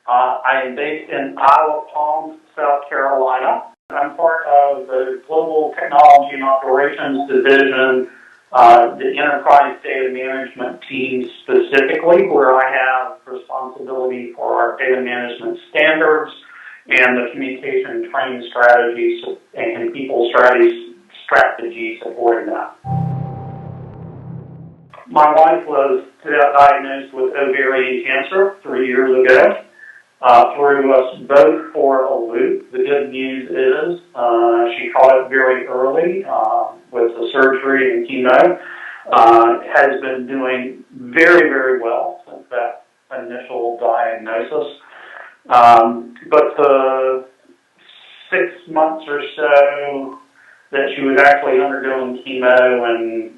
I am based in Isle of Palms, South Carolina. I'm part of the Global Technology and Operations Division, the Enterprise Data Management team specifically, where I have responsibility for our data management standards and the communication and training strategies and people strategy supporting that. My wife was diagnosed with ovarian cancer 3 years ago. Threw us both for a loop. The good news is she caught it very early with the surgery and chemo. Has been doing very, very well since that initial diagnosis. But the 6 months or so that she was actually undergoing chemo and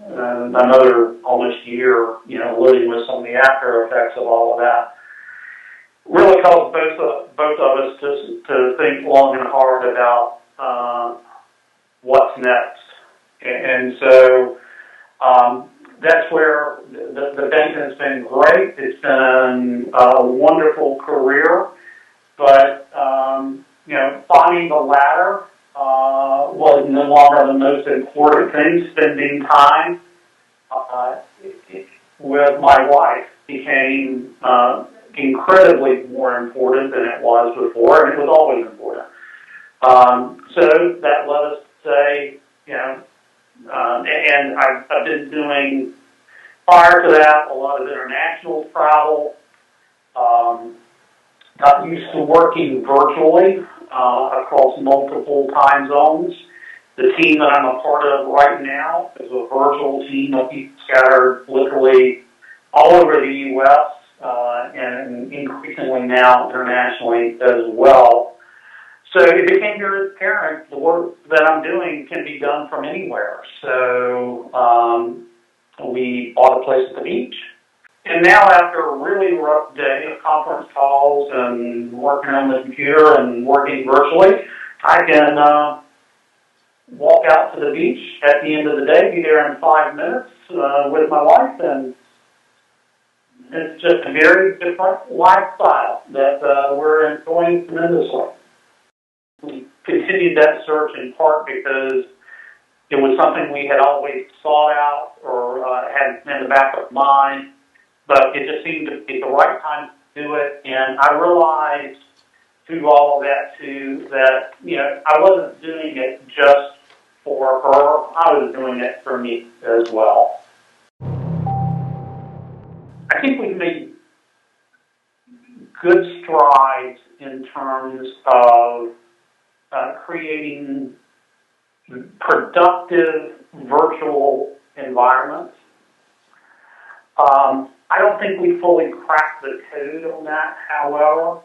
another almost year, living with some of the after effects of all of that, really caused both of us to think long and hard about what's next. And so that's where the bank has been great. It's been a wonderful career, but finding the ladder was no longer the most important thing. Spending time with my wife became incredibly more important than it was before, and it was always important. So that led us to say, and I've been doing, prior to that, a lot of international travel. Got used to working virtually across multiple time zones. The team that I'm a part of right now is a virtual team of people scattered literally all over the U.S., and increasingly now internationally as well. So it became very apparent the work that I'm doing can be done from anywhere. So we bought a place at the beach. And now after a really rough day of conference calls and working on the computer and working virtually, I can walk out to the beach at the end of the day, be there in 5 minutes with my wife, and it's just a very different lifestyle that we're enjoying tremendously. We continued that search in part because it was something we had always sought out or had in the back of mind, but it just seemed to be the right time to do it. And I realized through all of that too that I wasn't doing it just for her; I was doing it for me as well. I think we've made good strides in terms of creating productive virtual environments. I don't think we fully cracked the code on that, however.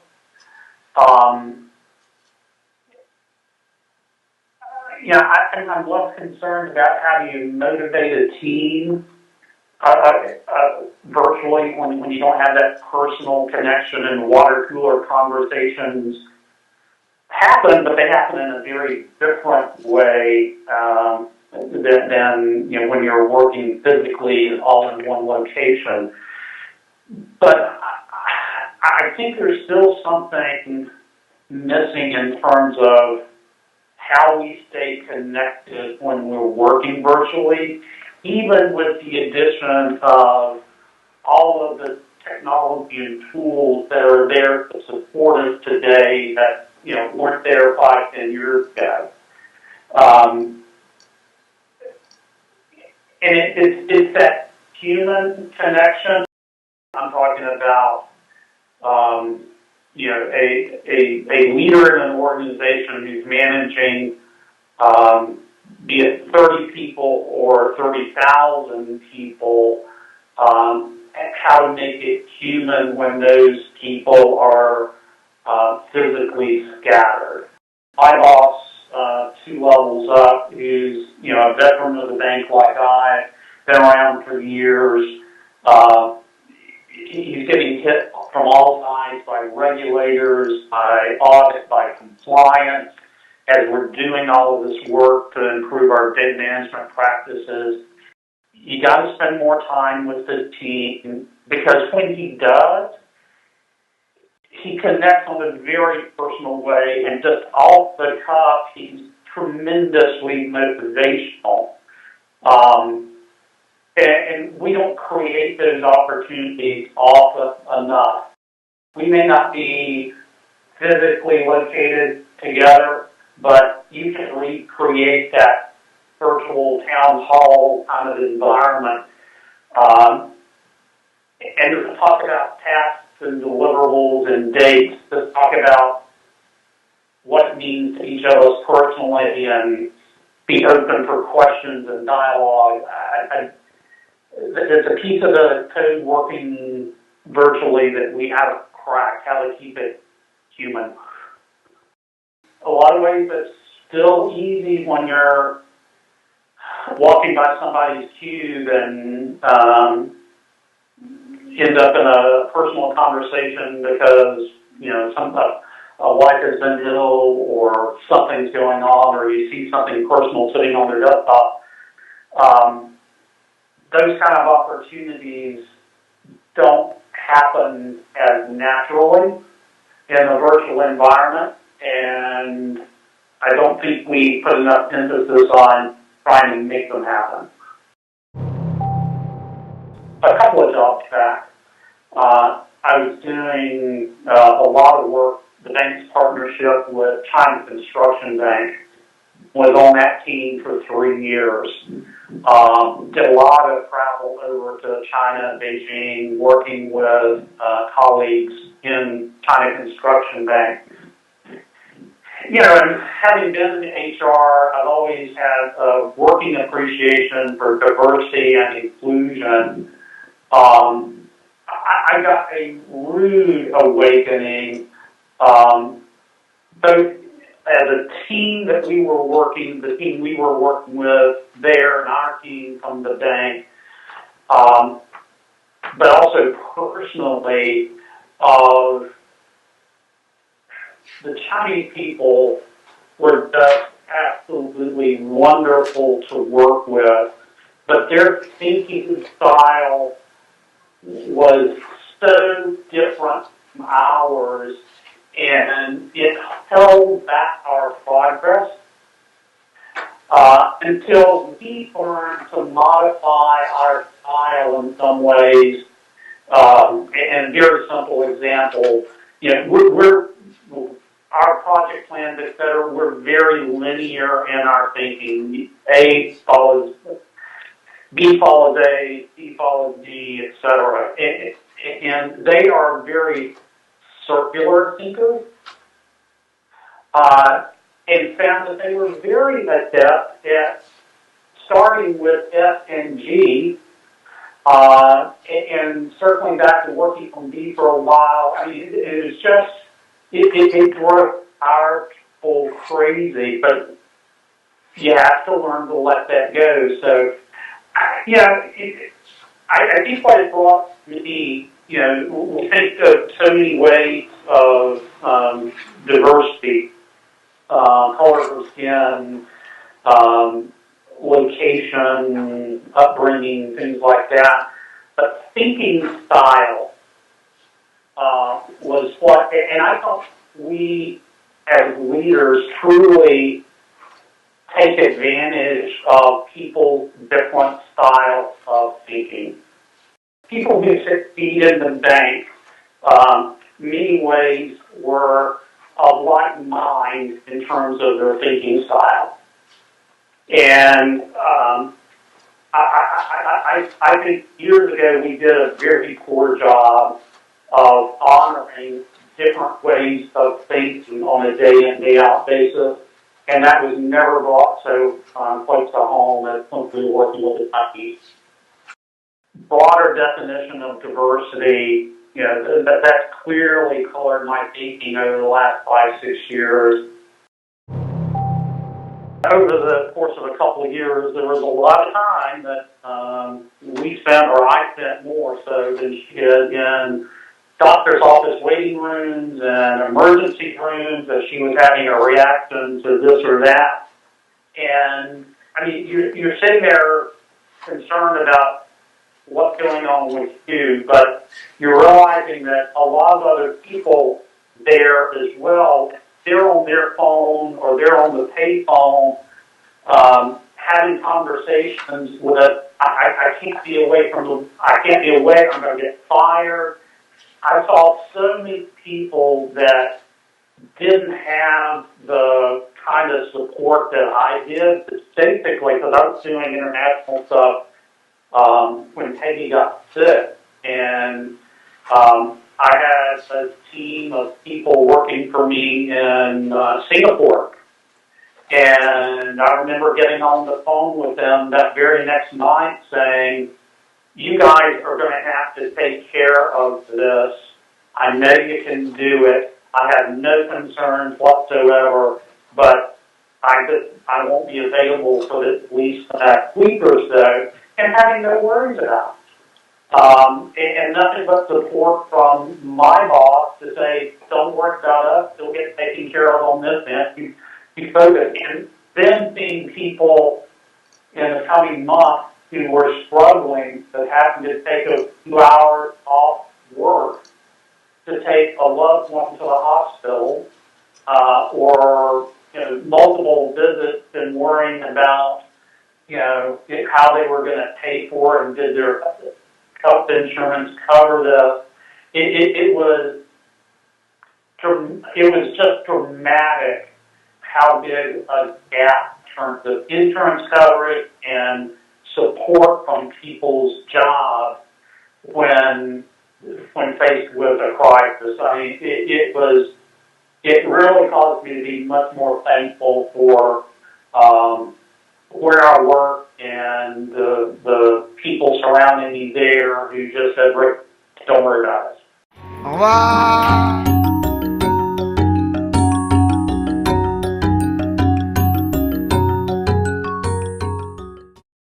I'm less concerned about how you motivate a team virtually when you don't have that personal connection, and water cooler conversations happen, but they happen in a very different way than when you're working physically all in one location. But I think there's still something missing in terms of how we stay connected when we're working virtually, even with the addition of all of the technology and tools that are there to support us today that weren't there 5-10 years ago. And it's that human connection. I'm talking about a leader in an organization who's managing be it 30 people or 30,000 people, how to make it human when those people are physically scattered. My boss, 2 levels up, who's a veteran of the bank like I, been around for years. He's getting hit from all sides by regulators, by audit, by compliance. As we're doing all of this work to improve our data management practices, you got to spend more time with the team, because when he does, he connects on a very personal way, and just off the cuff, he's tremendously motivational. And we don't create those opportunities often enough. We may not be physically located together, but you can recreate that virtual town hall kind of environment. And to talk about tasks and deliverables and dates, to talk about what it means to each of us personally and be open for questions and dialogue. It's a piece of the code working virtually that we haven't cracked, how to keep it human. A lot of ways it's still easy when you're walking by somebody's cube and end up in a personal conversation because, a wife has been ill or something's going on, or you see something personal sitting on their desktop. Those kind of opportunities don't happen as naturally in a virtual environment, and I don't think we put enough emphasis on trying to make them happen. A couple of jobs back, I was doing a lot of work. The bank's partnership with China Construction Bank was on that team for 3 years. Did a lot of travel over to China, Beijing, working with colleagues in China Construction Bank. And having been in HR, I've always had a working appreciation for diversity and inclusion. I got a rude awakening, both as a team that we were working, the team we were working with there and our team from the bank, but also personally of the Chinese people were just absolutely wonderful to work with, but their thinking style was so different from ours, and it held back our progress until we learned to modify our style in some ways. And very simple example, our project plans, et cetera, we're very linear in our thinking. A follows B follows A, C follows D, et cetera. And they are very circular thinkers, and found that they were very adept at starting with F and G, and circling back to working on B for a while. I mean, it was just, it drove our people crazy, but you have to learn to let that go. So, I think what it brought me, we think of so many ways of diversity, color of skin, location, upbringing, things like that. But thinking style was what, and I thought we as leaders truly take advantage of people's different styles of thinking. People who succeed in the bank, many ways were of like mind in terms of their thinking style. And I think years ago we did a very poor job of honoring different ways of thinking on a day in, day out basis. And that was never brought so close to home as when we were working with the Chinese. Broader definition of diversity, that's clearly colored my thinking over the last 5-6 years. Over the course of a couple of years, there was a lot of time that we spent, or I spent more so than she did, in doctor's office waiting rooms and emergency rooms as she was having a reaction to this or that. And, I mean, you're sitting there concerned about what's going on with you, but you're realizing that a lot of other people there as well, they're on their phone or they're on the pay phone, having conversations with, I can't be away from them, I can't be away, I'm going to get fired. I saw so many people that didn't have the kind of support that I did, basically, because I was doing international stuff when Peggy got sick. And I had a team of people working for me in Singapore. And I remember getting on the phone with them that very next night saying, you guys are going to have to take care of this. I know you can do it. I have no concerns whatsoever, but I won't be available for at least the next week or so, and having no worries about it. And nothing but support from my boss to say, don't worry about us, it'll get taken care of on this end. You focus. And then seeing people in the coming months who were struggling, that having to take a few hours off work to take a loved one to the hospital, or multiple visits and worrying about how they were going to pay for it and did their health insurance cover this. It was just dramatic how big a gap in terms of insurance coverage and support from people's jobs when faced with a crisis. I mean, it really caused me to be much more thankful for where I work and the people surrounding me there who just said, Rick, don't worry about it. Wow.